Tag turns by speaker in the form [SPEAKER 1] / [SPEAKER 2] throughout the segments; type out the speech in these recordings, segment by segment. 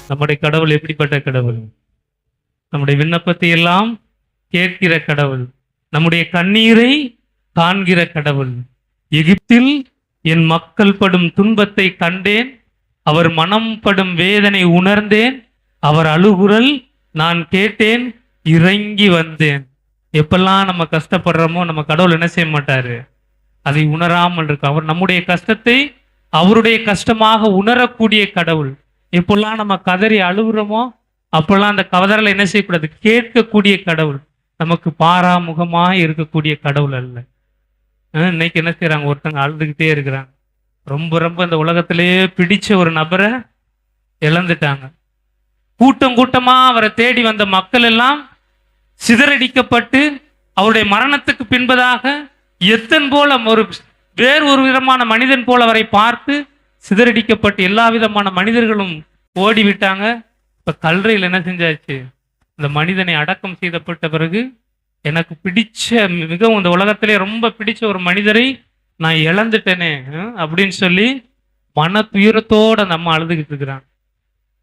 [SPEAKER 1] நம்முடைய கடவுள் எப்படிப்பட்ட கடவுள்? நம்முடைய விண்ணப்பத்தை எல்லாம் கேட்கிற கடவுள், நம்முடைய கண்ணீரை காண்கிற கடவுள். எகிப்தில் என் மக்கள் படும் துன்பத்தை கண்டேன், அவர் மனம் படும் வேதனை உணர்ந்தேன், அவர் அழுகுரல் நான் கேட்டேன், இறங்கி வந்தேன். எப்பெல்லாம் நம்ம கஷ்டப்படுறோமோ நம்ம கடவுள் என்ன செய்ய மாட்டாரு, அதை உணராமல் இருக்கு. அவர் நம்முடைய கஷ்டத்தை அவருடைய கஷ்டமாக உணரக்கூடிய கடவுள். எப்பெல்லாம் நம்ம கதறி அழுகுறோமோ அப்பெல்லாம் அந்த கதறலை என்ன செய்யக்கூடாது, கேட்கக்கூடிய கடவுள். நமக்கு பாராமுகமாக இருக்கக்கூடிய கடவுள் அல்ல. இன்னைக்கு என்ன செய்யறாங்க, ஒருத்தங்க அழுதுகிட்டே இருக்கிறாங்க. ரொம்ப ரொம்ப இந்த உலகத்திலேயே பிடிச்ச ஒரு நபரை இழந்துட்டாங்க. கூட்டம் கூட்டமா அவரை தேடி வந்த மக்கள் எல்லாம் சிதறடிக்கப்பட்டு அவருடைய மரணத்துக்கு பின்பதாக எத்தன் போல வேறு ஒரு விதமான மனிதன் போல அவரை பார்த்து சிதறடிக்கப்பட்டு எல்லா விதமான மனிதர்களும் ஓடிவிட்டாங்க. இப்ப கல்லறையில் என்ன செஞ்சாச்சு, இந்த மனிதனை அடக்கம் செய்யப்பட்ட பிறகு எனக்கு பிடிச்ச மிகவும் இந்த உலகத்திலே ரொம்ப பிடிச்ச ஒரு மனிதரை நான் இழந்துட்டேனே அப்படின்னு சொல்லி மன துயரத்தோட நம்ம அழுதுகிட்டு இருக்கிறாங்க.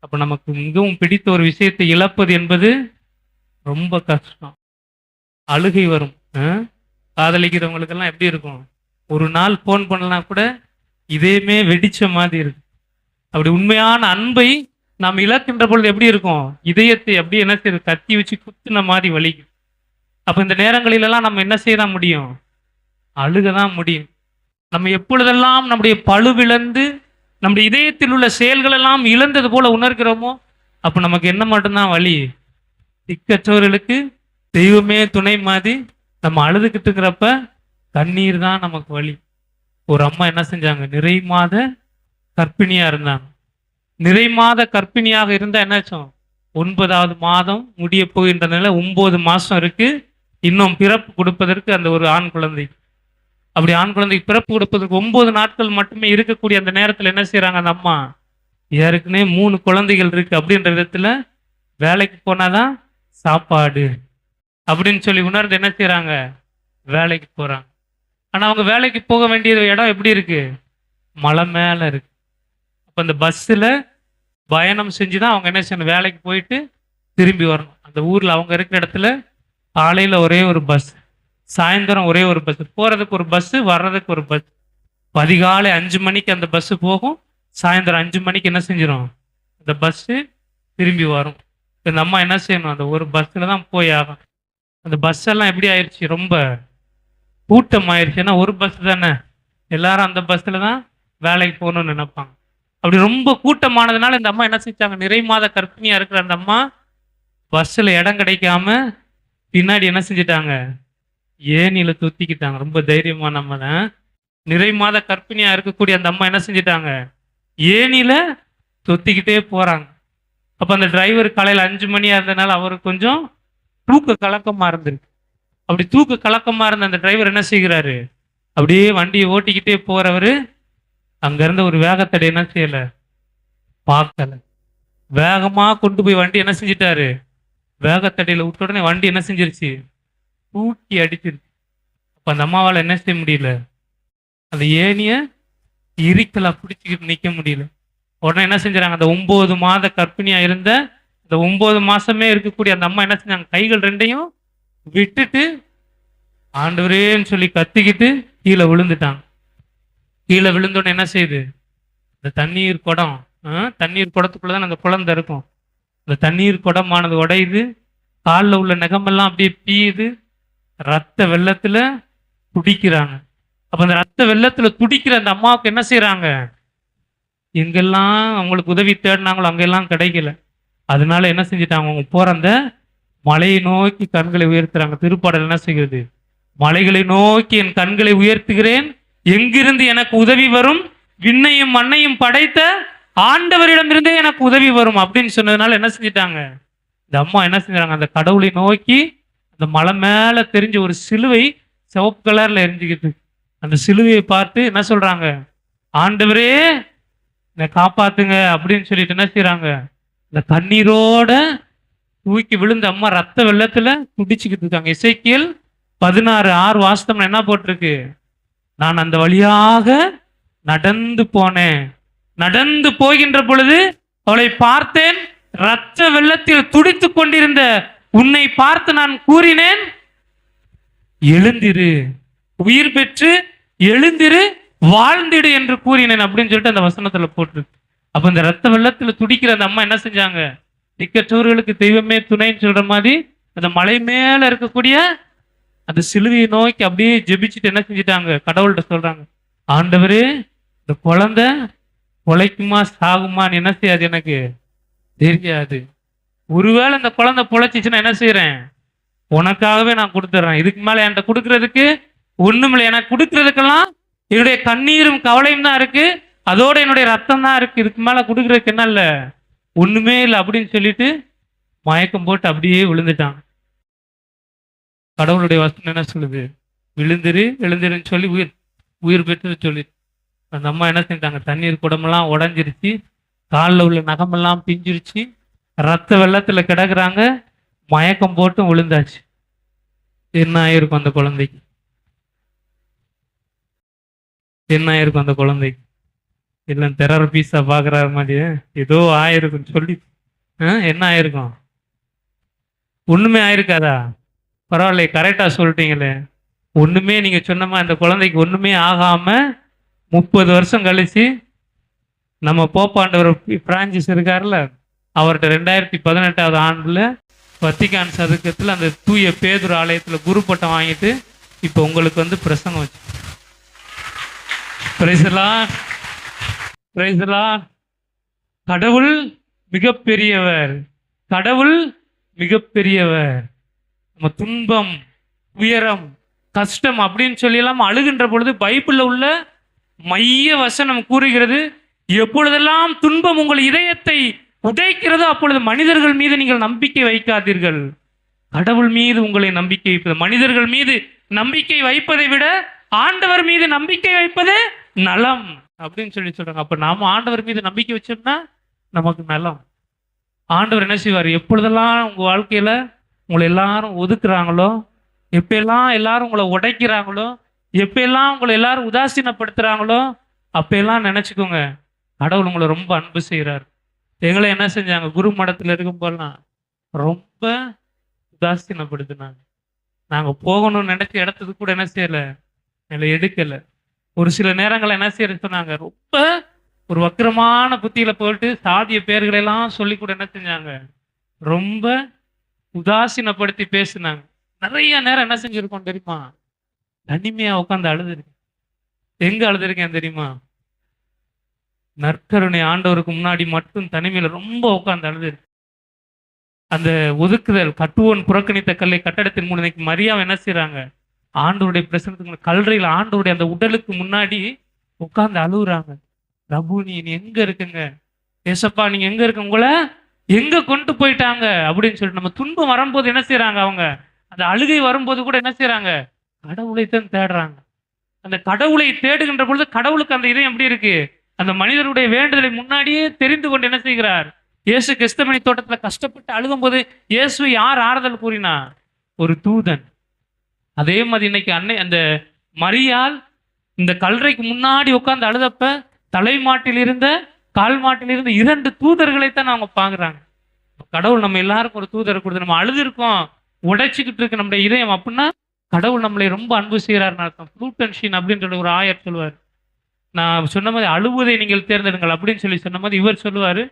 [SPEAKER 1] அப்ப நமக்கு மிகவும் பிடித்த ஒரு விஷயத்தை இழப்பது என்பது ரொம்ப கஷ்டம். அழுகை வரும். காதலிக்கிறவங்களுக்கெல்லாம் எப்படி இருக்கும், ஒரு நாள் போன் பண்ணலாம் கூட இதேமே வெடிச்ச மாதிரி இருக்கு. அப்படி உண்மையான அன்பை நாம் இழக்கின்ற பொழுது எப்படி இருக்கும், இதயத்தை அப்படி என்ன செய்யுது, கத்தி வச்சு குத்துன மாதிரி வலிக்கும். அப்ப இந்த நேரங்களிலெல்லாம் நம்ம என்ன செய்ய முடியும், அழுகதான் முடியும். நம்ம எப்பொழுதெல்லாம் நம்முடைய பழுவிழந்து நம்முடைய இதயத்தில் உள்ள செயல்கள் எல்லாம் இழந்தது போல உணர்கிறோமோ அப்ப நமக்கு என்ன மட்டும்தான் வழி, திக்கற்றவர்களுக்கு தெய்வமே துணை மாதிரி நம்ம அழுதுகிட்டு இருக்கிறப்ப கண்ணீர் தான் நமக்கு வழி. ஒரு அம்மா என்ன செஞ்சாங்க, நிறை மாத கர்ப்பிணியா இருந்தாங்க. நிறை மாத கர்ப்பிணியாக இருந்தா என்னாச்சும், 9வது மாதம் முடிய போகின்றதுனால 9 மாசம் இருக்கு இன்னும் பிறப்பு கொடுப்பதற்கு அந்த ஒரு ஆண் குழந்தை. அப்படி ஆண் குழந்தைக்கு பிறப்பு கொடுப்பதற்கு 9 நாட்கள் மட்டுமே இருக்கக்கூடிய அந்த நேரத்தில் என்ன செய்யறாங்க, அந்த அம்மா யாருக்குன்னே 3 குழந்தைகள் இருக்கு அப்படின்ற விதத்துல வேலைக்கு போனாதான் சாப்பாடு அப்படின்னு சொல்லி உணர்ந்து என்ன செய்யறாங்க, வேலைக்கு போறாங்க. ஆனா அவங்க வேலைக்கு போக வேண்டிய இடம் எப்படி இருக்கு, மலை மேல இருக்கு. அப்ப அந்த பஸ்ஸில் பயணம் செஞ்சுதான் அவங்க என்ன செய்யணும், வேலைக்கு போயிட்டு திரும்பி வரணும். அந்த ஊர்ல அவங்க இருக்கிற இடத்துல காலையில ஒரே ஒரு பஸ், சாயந்தரம் ஒரே ஒரு பஸ், போறதுக்கு ஒரு பஸ் வர்றதுக்கு ஒரு பஸ். அதிகாலை 5 மணிக்கு அந்த பஸ் போகும், சாயந்தரம் 5 மணிக்கு என்ன செஞ்சிடும் அந்த பஸ் திரும்பி வரும். இந்த அம்மா என்ன செய்யணும், அந்த ஒரு பஸ்ல தான் போய் ஆகும். அந்த பஸ் எல்லாம் எப்படி ஆயிடுச்சு, ரொம்ப கூட்டம் ஆயிடுச்சு. ஏன்னா ஒரு பஸ் தானே, எல்லாரும் அந்த பஸ்ல தான் வேலைக்கு போகணும்னு நினைப்பாங்க. அப்படி ரொம்ப கூட்டமானதுனால இந்த அம்மா என்ன செஞ்சாங்க, நிறை மாத கர்ப்பிணியா இருக்கிற அந்த அம்மா பஸ்ல இடம் கிடைக்காம பின்னாடி என்ன செஞ்சிட்டாங்க, ஏனில தொத்திக்கிட்டாங்க. ரொம்ப தைரியமா நம்ம நிறை மாத கர்ப்பிணியா இருக்கக்கூடிய அந்த அம்மா என்ன செஞ்சிட்டாங்க, ஏனில தொத்திக்கிட்டே போறாங்க. அப்ப அந்த டிரைவர் காலையில் 5 மணியா இருந்ததுனால அவருக்கு கொஞ்சம் தூக்க கலக்கமா இருந்திருக்கு. அப்படி தூக்க கலக்கமா இருந்த அந்த டிரைவர் என்ன செய்கிறாரு, அப்படியே வண்டியை ஓட்டிக்கிட்டே போறவரு அங்க இருந்த ஒரு வேகத்தடை என்ன செய்யல, பார்க்கல. வேகமா கொண்டு போய் வண்டி என்ன செஞ்சிட்டாரு, வேகத்தடையில விட்ட உடனே வண்டி என்ன செஞ்சிருச்சு, தூக்கி அடிச்சிருச்சு. அப்ப அந்த அம்மாவால் என்ன செய்ய முடியல, அந்த ஏனிய இறுக்கலா பிடிச்சிக்கிட்டு நிக்க முடியல. உடனே என்ன செஞ்சாங்க, அந்த 9 மாத கர்ப்பிணியா இருந்த இந்த 9 மாசமே இருக்கக்கூடிய அந்த அம்மா என்ன செஞ்சாங்க, கைகள் 2ஐயும் விட்டுட்டு ஆண்டவரேன்னு சொல்லி கத்திக்கிட்டு கீழே விழுந்துட்டாங்க. கீழே விழுந்தோன்னு என்ன செய்யுது, இந்த தண்ணீர் குடம், தண்ணீர் குடத்துக்குள்ளதான் அந்த குழந்தை இருக்கும். இந்த தண்ணீர் குடமானது உடையுது, காலில் உள்ள நகமெல்லாம் அப்படியே பீயுது, ரத்த வெள்ளத்துல துடிக்கிறாங்க. அப்ப அந்த ரத்த வெள்ளத்துல துடிக்கிற அந்த அம்மாவுக்கு என்ன செய்யறாங்க, எங்கெல்லாம் அவங்களுக்கு உதவி தேடினாங்களோ அங்கெல்லாம் கிடைக்கல. அதனால என்ன செஞ்சிட்டாங்க, அவங்க போற அந்த மலையை நோக்கி கண்களை உயர்த்துறாங்க. திருப்பாடல் என்ன செய்கிறது, மலைகளை நோக்கி என் கண்களை உயர்த்துகிறேன், எங்கிருந்து எனக்கு உதவி வரும், விண்ணையும் மண்ணையும் படைத்த ஆண்டவரிடமிருந்தே எனக்கு உதவி வரும் அப்படின்னு சொன்னதுனால என்ன செஞ்சிட்டாங்க, இந்த அம்மா என்ன செஞ்சாங்க, அந்த கடவுளை நோக்கி அந்த மலை மேல தெரிஞ்ச ஒரு சிலுவை சிவப்பு கலர்ல எரிஞ்சுக்கிட்டு அந்த சிலுவையை பார்த்து என்ன சொல்றாங்க, ஆண்டவரே என்னை காப்பாத்துங்க அப்படின்னு சொல்லிட்டு என்ன செய்யறாங்க, இந்த கண்ணீரோட தூக்கி விழுந்த அம்மா ரத்த வெள்ளத்துல துடிச்சுக்கிட்டு இருக்காங்க. எசேக்கியேல் 16:6 வாசகம் என்ன போட்டிருக்கு, நான் அந்த வழியாக நடந்து போனேன், நடந்து போகின்ற பொழுது அவளை பார்த்தேன், இரத்த வெள்ளத்தில் துடித்துக் கொண்டிருந்த உன்னை பார்த்து நான் கூறினேன், எழுந்திரு, உயிர் பெற்று எழுந்திரு, வாழ்ந்திடு என்று கூறினேன் அப்படின்னு சொல்லிட்டு அந்த வசனத்துல போட்டிருக்கு. அப்ப இந்த ரத்த வெள்ளத்துல துடிக்கிற அந்த அம்மா என்ன செஞ்சாங்க? திக்கற்றவர்களுக்கு தெய்வமே துணைன்னு சொல்ற மாதிரி அந்த மலை மேல இருக்கக்கூடிய அந்த சிலுவையை நோக்கி அப்படியே ஜெபிச்சுட்டு என்ன செஞ்சிட்டாங்க? கடவுள்கிட்ட சொல்றாங்க, ஆண்டவரே, இந்த குழந்தை பொழைக்குமா சாகுமான்னு என்ன செய்யாது, எனக்கு தெரியாது. ஒருவேளை இந்த குழந்தை பொழைச்சிச்சுன்னா என்ன செய்யறேன்? உனக்காகவே நான் கொடுத்துட்றேன். இதுக்கு மேல என்கிட்ட கொடுக்கறதுக்கு ஒண்ணுமில்லை. எனக்கு கொடுக்கறதுக்கெல்லாம் என்னுடைய கண்ணீரும் கவலையும் தான் இருக்கு, அதோட என்னுடைய ரத்தம் தான் இருக்கு. இதுக்கு மேல கொடுக்கறதுக்கு என்ன இல்லை, ஒண்ணுமே இல்லை அப்படின்னு சொல்லிட்டு மயக்கம் போட்டு அப்படியே விழுந்துட்டான். கடவுளுடைய வசனம் என்ன சொல்லுது? விழுந்துரு எழுந்திருன்னு சொல்லி உயிர் பெற்று சொல்லி அந்த அம்மா என்ன செஞ்சாங்க? தண்ணீர் குடமெல்லாம் உடஞ்சிருச்சு, காலில் உள்ள நகமெல்லாம் பிஞ்சிருச்சு, ரத்த வெள்ளத்துல கிடக்குறாங்க, மயக்கம் போட்டும் விழுந்தாச்சு. என்ன ஆயிருக்கும் அந்த குழந்தைக்கு? என்ன ஆயிருக்கும் அந்த குழந்தைக்கு? இல்லை டெரர் பீஸா பாக்குற மாதிரி ஏதோ ஆயிருக்குன்னு சொல்லி என்ன ஆயிருக்கும்? ஒண்ணுமே ஆயிருக்காதா? பரவாயில்ல, கரெக்டா சொல்லிட்டீங்களே. ஒண்ணுமே, நீங்க சொன்னமா அந்த குழந்தைக்கு ஒண்ணுமே ஆகாம 30 வருஷம் கழிச்சு நம்ம போப்பாண்டவர் பிரான்சிஸ் இருக்காருல்ல, அவர்கிட்ட 2018 ஆண்டுல வத்திக்கான் சதுக்கத்தில் அந்த தூய பேதுரு ஆலயத்துல குரு பட்டம் வாங்கிட்டு இப்ப உங்களுக்கு வந்து பிரசங்கம் வச்சு. கடவுள் மிகப்பெரியவர், கடவுள் மிகப்பெரியவர். நம்ம துன்பம், உயரம், கஷ்டம் அப்படின்னு சொல்லி எல்லாம் அழுகின்ற பொழுது பைபிள்ல உள்ள மைய வசனம் கூறுகிறது, எப்பொழுதெல்லாம் துன்பம் உங்கள் இதயத்தை உடைக்கிறதோ அப்பொழுது மனிதர்கள் மீது நீங்கள் நம்பிக்கை வைக்காதீர்கள், கடவுள் மீது உங்களை நம்பிக்கை வைப்பது. மனிதர்கள் மீது நம்பிக்கை வைப்பதை விட ஆண்டவர் மீது நம்பிக்கை வைப்பது நலம் அப்படின்னு சொல்லி சொல்றாங்க. அப்ப நாம ஆண்டவர் மீது நம்பிக்கை வச்சோம்னா நமக்கு நலம். ஆண்டவர் என்ன செய்வார்? எப்பொழுதெல்லாம் உங்க வாழ்க்கையில உங்களை எல்லாரும் ஒதுக்குறாங்களோ, எப்பெல்லாம் எல்லாரும் உங்களை உடைக்கிறாங்களோ, எப்பெல்லாம் உங்களை எல்லாரும் உதாசீனப்படுத்துறாங்களோ, அப்பெல்லாம் நினைச்சுக்கோங்க, கடவுள் உங்களை ரொம்ப அன்பு செய்கிறார். எங்களை என்ன செஞ்சாங்க? குரு மடத்துல இருக்கும் போதெல்லாம் ரொம்ப உதாசீனப்படுத்தினாங்க. நாங்க போகணும்னு நினைச்ச இடத்துக்கு கூட என்ன செய்யல, எங்களை எடுக்கல. ஒரு சில நேரங்கள் என்ன செய்ய சொன்னாங்க, ரொம்ப ஒரு வக்கரமான புத்தியில போயிட்டு சாதிய பேர்களை எல்லாம் சொல்லி கூட என்ன செஞ்சாங்க, ரொம்ப உதாசீனப்படுத்தி பேசினாங்க. நிறைய நேரம் என்ன செஞ்சிருக்கோம் தெரியுமா? தனிமையா உட்காந்து அழுதுருக்கேன். எங்க அழுதுருக்கேன் தெரியுமா? நற்கருணை ஆண்டவருக்கு முன்னாடி மட்டும் தனிமையில ரொம்ப உட்காந்து அழுதுருக்கு. அந்த ஒதுக்குதல், கட்டுவோன் புறக்கணித்த கல்லை கட்டடத்தின் முன்னைக்கு மரியாதை என்ன செய்யறாங்க? ஆண்டவருடைய பிரசனத்துக்கு கல்லறையில் ஆண்டவருடைய அந்த உடலுக்கு முன்னாடி உட்கார்ந்து அழுகுறாங்க. ரபூனி, நீ எங்க இருக்குங்க? ஏசப்பா நீங்க எங்க இருக்கு? உங்களை எங்க கொண்டு போயிட்டாங்க அப்படின்னு சொல்லிட்டு. நம்ம துன்பம் வரும்போது என்ன செய்யறாங்க? அவங்க அந்த அழுகை வரும்போது கூட என்ன செய்யறாங்க? கடவுளைத்தான் தேடுறாங்க. அந்த கடவுளை தேடுகின்ற பொழுது கடவுளுக்கு அந்த இதயம் எப்படி இருக்கு? அந்த மனிதனுடைய வேண்டுதலை முன்னாடியே தெரிந்து கொண்டு என்ன செய்கிறார்? இயேசு கெஸ்தமனி தோட்டத்துல கஷ்டப்பட்டு அழுகும் போது இயேசு யார் ஆறுதல் கூறினா? ஒரு தூதன். அதே மாதிரி இன்னைக்கு அந்த மரியாள் இந்த கல்லறைக்கு முன்னாடி உட்கார்ந்து அழுதப்ப தலைமாட்டில் இருந்த கால் மாட்டில் இருந்த 2 தூதர்களைத்தான் அவங்க பாக்குறாங்க. கடவுள் நம்ம எல்லாருக்கும் ஒரு தூதரை கொடுத்து நம்ம அழுது இருக்கோம், உடைச்சிக்கிட்டு இருக்கு நம்முடைய இதயம் அப்படின்னா கடவுள் நம்மளை ரொம்ப அன்பு செய்யறாருன்னு அர்த்தம். ப்ளூட்டன்ஷின் அப்படின்ற ஒரு ஆயர் சொல்லுவார், நான் சொன்ன மாதிரி அழுவதை நீங்கள் தேர்ந்தெடுங்கள் அப்படின்னு சொன்ன மாதிரி இவர் சொல்லுவாரு,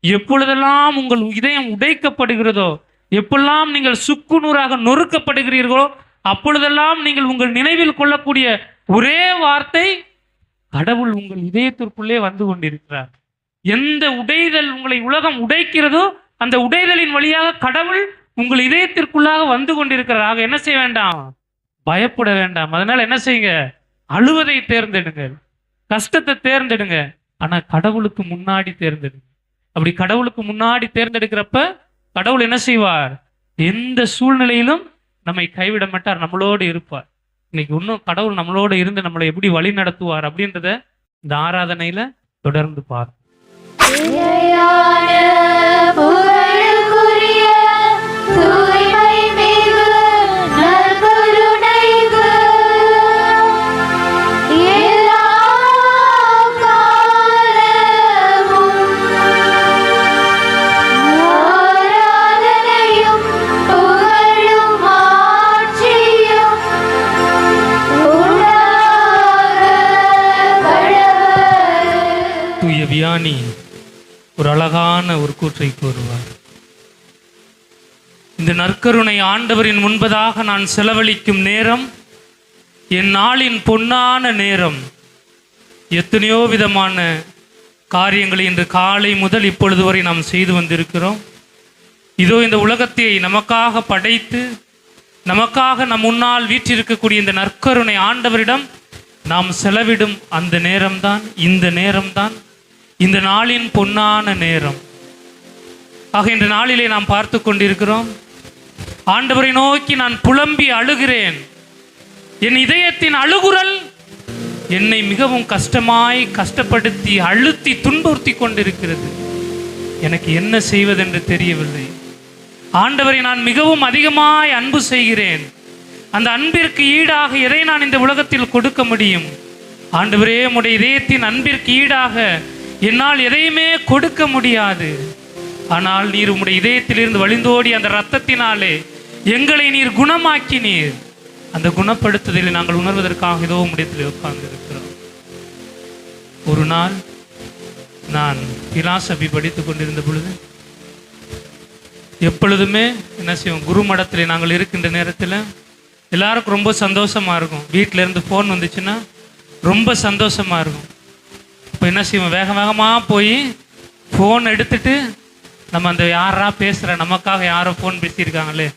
[SPEAKER 1] எப்பொழுதெல்லாம் உங்கள் இதயம் உடைக்கப்படுகிறதோ, எப்பெல்லாம் நீங்கள் சுக்குநூறாக நொறுக்கப்படுகிறீர்களோ, அப்பொழுதெல்லாம் நீங்கள் உங்கள் நினைவில் கொள்ளக்கூடிய ஒரே வார்த்தை, கடவுள் உங்கள் இதயத்திற்குள்ளே வந்து கொண்டிருக்கிறார். எந்த உடைதல் உங்களை உலகம் உடைக்கிறதோ அந்த உடைதலின் வழியாக கடவுள் உங்கள் இதயத்திற்குள்ளாக வந்து கொண்டிருக்கிறார். என்ன செய்ய வேண்டாம்? பயப்பட வேண்டாம். அதனால என்ன செய்யுங்க? அழுவதை தேர்ந்தெடுங்க, கஷ்டத்தை தேர்ந்தெடுங்க, ஆனா கடவுளுக்கு முன்னாடி தேர்ந்தெடுங்க. அப்படி கடவுளுக்கு முன்னாடி தேர்ந்தெடுக்கிறப்ப கடவுள் என்ன செய்வார்? எந்த சூழ்நிலையிலும் நம்மை கைவிட மாட்டார், நம்மளோடு இருப்பார். இன்னைக்கு இன்னும் கடவுள் நம்மளோட இருந்து நம்மளை எப்படி வழி நடத்துவார் அப்படின்றத இந்த ஆராதனையில தொடர்ந்து பார். வியானி ஒரு அழகான ஒரு கூற்றை கூறுவார். இந்த நற்கருணை ஆண்டவரின் முன்பதாக நான் செலவழிக்கும் நேரம் என் நாளின் பொன்னான நேரம். எத்தனையோ விதமான காரியங்களை இன்று காலை முதல் இப்பொழுது வரை நாம் செய்து வந்திருக்கிறோம். இதோ இந்த உலகத்தை நமக்காக படைத்து நமக்காக நம் முன்னால் வீற்றிருக்கக்கூடிய இந்த நற்கருணை ஆண்டவரிடம் நாம் செலவிடும் அந்த நேரம்தான் இந்த நாளின் பொன்னான நேரம். ஆக இந்த நாளிலே நாம் பார்த்து கொண்டிருக்கிறோம். ஆண்டவரை நோக்கி நான் புலம்பி அழுகிறேன். என் இதயத்தின் அழுகுரல் என்னை மிகவும் கஷ்டப்படுத்தி அழுத்தி துன்புறுத்தி கொண்டிருக்கிறது. எனக்கு என்ன செய்வதென்று தெரியவில்லை. ஆண்டவரை நான் மிகவும் அதிகமாய் அன்பு செய்கிறேன். அந்த அன்பிற்கு ஈடாக எதை நான் இந்த உலகத்தில் கொடுக்க முடியும்? ஆண்டவரே, உம்முடைய இதயத்தின் அன்பிற்கு ஈடாக என்னால் எதையுமே கொடுக்க முடியாது. ஆனால் நீர் உம்முடைய இதயத்திலிருந்து வழிந்தோடி அந்த இரத்தத்தினாலே எங்களை நீர் குணமாக்கினீர். அந்த குணப்படுத்துதலை நாங்கள் உணர்வதற்காக இதோ உம்முடையத்தில் உட்கார்ந்து இருக்கிறோம். ஒரு நாள் நான் பிலாசபி படித்துக் கொண்டிருந்த பொழுது எப்பொழுதுமே என்ன செய்வோம், குருமடத்தில் நாங்கள் இருக்கின்ற நேரத்தில் எல்லாருக்கும் ரொம்ப சந்தோஷமாக இருக்கும். வீட்டிலேருந்து ஃபோன் வந்துச்சுன்னா ரொம்ப சந்தோஷமாக இருக்கும். இப்போ என்ன செய்வோம், வேகமாக போய் ஃபோன் எடுத்துட்டு நம்ம அந்த யாரா பேசுகிற நமக்காக யாரோ ஃபோன் பேசியிருக்காங்களே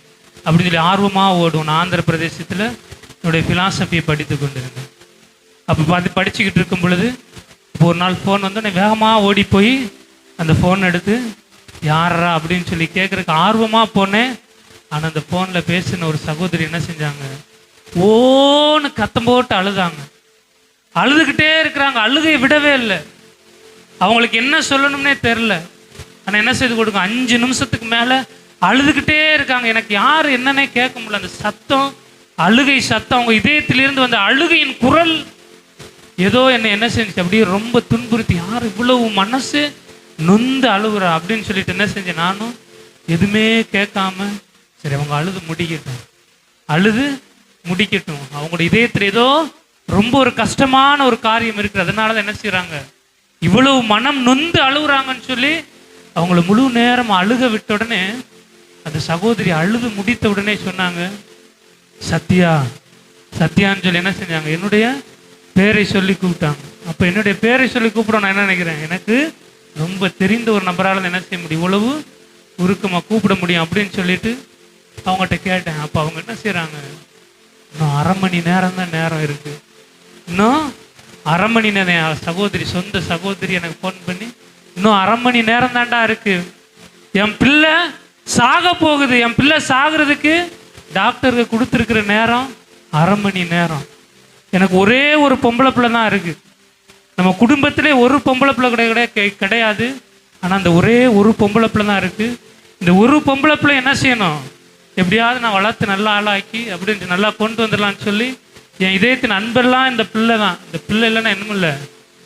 [SPEAKER 1] அப்படின்னு சொல்லி ஆர்வமாக ஓடும். நான் ஆந்திர பிரதேசத்தில் என்னுடைய ஃபிலாசபியை படித்து கொண்டிருந்தேன். அப்போ படிச்சுக்கிட்டு இருக்கும் பொழுது இப்போ ஒரு நாள் ஃபோன் வந்து நான் வேகமாக ஓடி போய் அந்த ஃபோன் எடுத்து யாரா அப்படின்னு சொல்லி கேட்குறதுக்கு ஆர்வமாக போனேன். ஆனால் அந்த ஃபோனில் பேசின ஒரு சகோதரி என்ன செஞ்சாங்க, ஓன்னு கத்தம் போட்டு அழுதாங்க. அழுதுகிட்டே இருக்கிறாங்க, அழுகையை விடவே இல்லை. அவங்களுக்கு என்ன சொல்லணும்னே தெரில. ஆனால் என்ன செய்து கொடுங்க, 5 நிமிஷத்துக்கு மேலே அழுதுகிட்டே இருக்காங்க. எனக்கு யார் என்னன்னே கேட்க முடியல. அந்த சத்தம், அழுகை சத்தம், அவங்க இதயத்திலிருந்து வந்த அழுகையின் குரல் ஏதோ என்ன செஞ்சு அப்படியே ரொம்ப துன்புறுத்தி, யார் இவ்வளவு மனசு நொந்து அழுகுறா அப்படின்னு சொல்லிட்டு என்ன செஞ்சேன், நானும் எதுவுமே கேட்காம சரி அவங்க அழுது முடிக்கட்டும், அவங்களோட இதயத்தில் ஏதோ ரொம்ப ஒரு கஷ்டமான ஒரு காரியம் இருக்குது, அதனால தான் என்ன செய்யறாங்க இவ்வளவு மனம் நொந்து அழுகுறாங்கன்னு சொல்லி அவங்கள முழு நேரம் அழுக விட்ட உடனே அந்த சகோதரி அழுது முடித்த உடனே சொன்னாங்க, சத்யான்னு சொல்லி என்ன செஞ்சாங்க, என்னுடைய பேரை சொல்லி கூப்பிட்டாங்க. அப்போ என்னுடைய பேரை சொல்லி கூப்பிட நான் என்ன நினைக்கிறேன், எனக்கு ரொம்ப தெரிந்த ஒரு நபரால் என்ன செய்ய முடியும், இவ்வளவு உருக்கமாக கூப்பிட முடியும் அப்படின்னு சொல்லிட்டு அவங்ககிட்ட கேட்டேன். அப்போ அவங்க என்ன செய்கிறாங்க, இன்னும் 1/2 மணி நேரம் தான் நேரம் இருக்கு, இன்னும் 1/2 மணி நேரம். சொந்த சகோதரி எனக்கு ஃபோன் பண்ணி, இன்னும் 1/2 மணி நேரம் தாண்டா இருக்கு, என் பிள்ளை சாக போகுது, என் பிள்ளை சாகிறதுக்கு டாக்டருக்கு கொடுத்துருக்கிற நேரம் 1/2 மணி நேரம். எனக்கு ஒரே ஒரு பொம்பளை பிள்ளை தான் இருக்கு, நம்ம குடும்பத்திலே ஒரு பொம்பளை பிள்ளை கிடையாது. ஆனால் அந்த ஒரே ஒரு பொம்பளை பிள்ளை தான் இருக்கு. இந்த ஒரு பொம்பளை பிள்ளை என்ன செய்யணும், எப்படியாவது நான் வளர்த்து நல்லா ஆளாக்கி அப்படின்ட்டு நல்லா கொண்டு வந்துடலான்னு சொல்லி என் இதயத்தின் அன்பெல்லாம் இந்த பிள்ளை தான். இந்த பிள்ளை இல்லைன்னா என்னமும் இல்லை,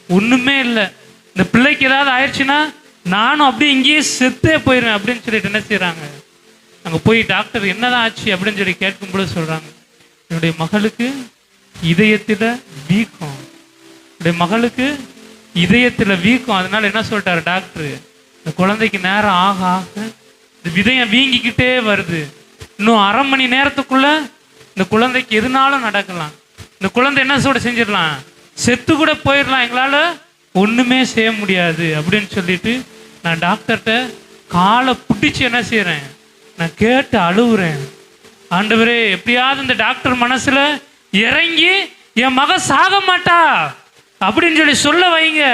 [SPEAKER 1] ஒன்றுமே இல்லை. இந்த பிள்ளைக்கு ஏதாவது ஆயிடுச்சுன்னா நானும் அப்படியே இங்கேயே செத்தே போயிடுவேன் அப்படின்னு சொல்லிட்டு என்ன செய்கிறாங்க, அங்கே போய் டாக்டர் என்னதான் ஆச்சு அப்படின்னு சொல்லி கேட்கும்போது சொல்கிறாங்க, என்னுடைய மகளுக்கு இதயத்தில் வீக்கம், அதனால என்ன சொல்லிட்டாரு டாக்டர், இந்த குழந்தைக்கு நேரம் ஆக ஆக இந்த விதயம் வீங்கிக்கிட்டே வருது, இன்னும் 1/2 மணி நேரத்துக்குள்ள இந்த குழந்தைக்கு எதுனாலும் நடக்கலாம், இந்த குழந்தை என்ன செஞ்சிடலாம், செத்து கூட போயிடலாம், எங்களால் ஒன்றுமே செய்ய முடியாது அப்படின்னு சொல்லிட்டு நான் டாக்டர்கிட்ட காலை பிடிச்சி என்ன செய்கிறேன், நான் கேட்டு அழுகுறேன். ஆண்டவரே, எப்படியாவது இந்த டாக்டர் மனசில் இறங்கி என் மக சாக மாட்டா அப்படின்னு சொல்ல வைங்க.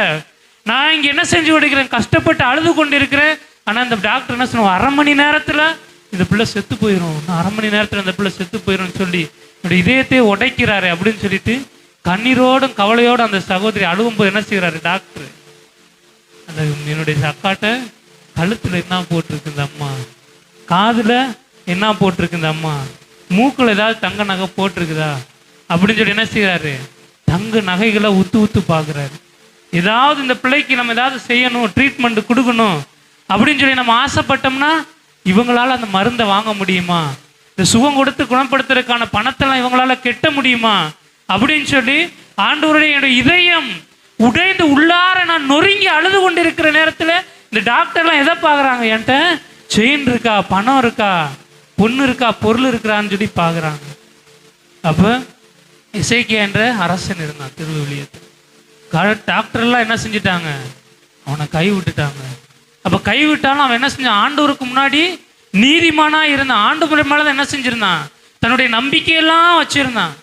[SPEAKER 1] நான் இங்கே என்ன செஞ்சு கொடுக்கிறேன், கஷ்டப்பட்டு அழுது கொண்டு இருக்கிறேன். ஆனால் இந்த டாக்டர் என்ன சொன்ன, 1/2 மணி நேரத்தில் இந்த பிள்ளை செத்து போயிடும், 1/2 மணி நேரத்தில் இந்த பிள்ளை செத்து போயிடும் சொல்லி என்னுடைய இதயத்தையே உடைக்கிறாரு அப்படின்னு சொல்லிட்டு கண்ணீரோடும் கவலையோடும் அந்த சகோதரி அழுகும்போது என்ன செய்கிறாரு டாக்டர், அந்த என்னுடைய அக்காட்ட கழுத்தில் என்ன போட்டிருக்கு இந்த அம்மா, காதில் என்ன போட்டிருக்கு இந்த அம்மா, மூக்கில் ஏதாவது தங்க நகை போட்டிருக்குதா அப்படின்னு சொல்லி என்ன செய்கிறாரு, தங்க நகைகளை உத்து பார்க்குறாரு. ஏதாவது இந்த பிள்ளைக்கு நம்ம ஏதாவது செய்யணும், ட்ரீட்மெண்ட் கொடுக்கணும் அப்படின்னு சொல்லி நம்ம ஆசைப்பட்டோம்னா இவங்களால அந்த மருந்தை வாங்க முடியுமா, இந்த சுகம் கொடுத்து குணப்படுத்துறதுக்கான பணத்தெல்லாம் இவங்களால கெட்ட முடியுமா அப்படின்னு சொல்லி ஆண்டவருடைய என்னுடைய இதயம் உடைந்து உள்ளார நான் நொறுங்கி அழுது கொண்டு இருக்கிற நேரத்தில் இந்த டாக்டர்லாம் எதை பார்க்குறாங்க? என்கிட்ட செயின் இருக்கா, பணம் இருக்கா, பொண்ணு இருக்கா, பொருள் இருக்கிறான்னு சொல்லி பார்க்குறாங்க. அப்போ எசேக்கியா என்ற அரசன் இருந்தான் திருவிழியத்தில். டாக்டர்லாம் என்ன செஞ்சிட்டாங்க? அவனை கை விட்டுட்டாங்க. அப்போ கை விட்டாலும் அவன் என்ன செஞ்சான்? ஆண்டவருக்கு முன்னாடி நீதிமானா இருந்தான். ஆண்டவர் மேலே தான் என்ன செஞ்சிருந்தான்? தன்னுடைய நம்பிக்கையெல்லாம் வச்சிருந்தான்.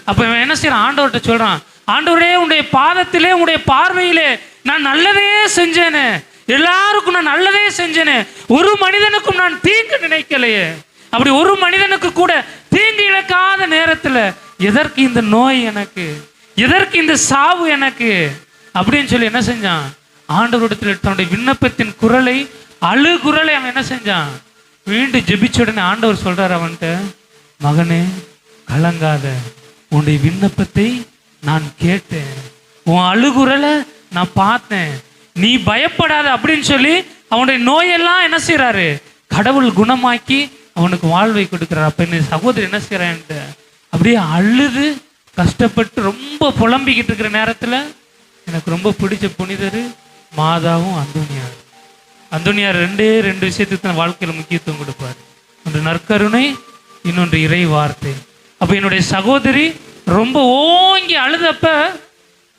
[SPEAKER 1] அப்போ இவன் என்ன செய்யறான்? ஆண்டவர்கிட்ட சொல்றான், ஆண்டவரே உன்னுடைய பாதத்திலே உன்னுடைய பார்வையிலே நான் நல்லதே செஞ்சேனே, எல்லாருக்கும் நான் நல்லதே செஞ்சேனே, ஒரு மனிதனுக்கும் நான் தீங்கு நினைக்கலையே. அப்படி ஒரு மனிதனுக்கு கூட தீங்கு இழக்காத நேரத்தில் எதற்கு இந்த நோய் எனக்கு, எதற்கு இந்த சாவு எனக்கு அப்படின்னு சொல்லி என்ன செஞ்சான்? ஆண்டவரிடத்தில் தன்னுடைய விண்ணப்பத்தின் குரலை, அழுகுரலை அவன் என்ன செஞ்சான்? மீண்டும் ஜெபிச்ச உடனே ஆண்டவர் சொல்றார் அவன்கிட்ட, மகனே கலங்காத, உன்னுடைய விண்ணப்பத்தை நான் கேட்டேன், உன் அழுகுரலை நான் பார்த்தேன், நீ பயப்படாத அப்படின்னு சொல்லி அவனுடைய நோயெல்லாம் என்ன செய்யறாரு? கடவுள் குணமாக்கி அவனுக்கு வாழ்வை கொடுக்குறார். அப்ப என்ன சகோதரி என்ன செய்யறான்ட்டு அப்படியே அழுது கஷ்டப்பட்டு ரொம்ப புலம்பிக்கிட்டு இருக்கிற நேரத்தில் எனக்கு ரொம்ப பிடிச்ச புனிதர் மாதாவும் அந்தோனியார். அந்தோனியார் ரெண்டு விஷயத்துக்கு தான் வாழ்க்கையில் முக்கியத்துவம் கொடுப்பார். ஒன்று நற்கருணை, இன்னொன்று இறை வார்த்தை. அப்போ என்னுடைய சகோதரி ரொம்ப ஓங்கி அழுதப்ப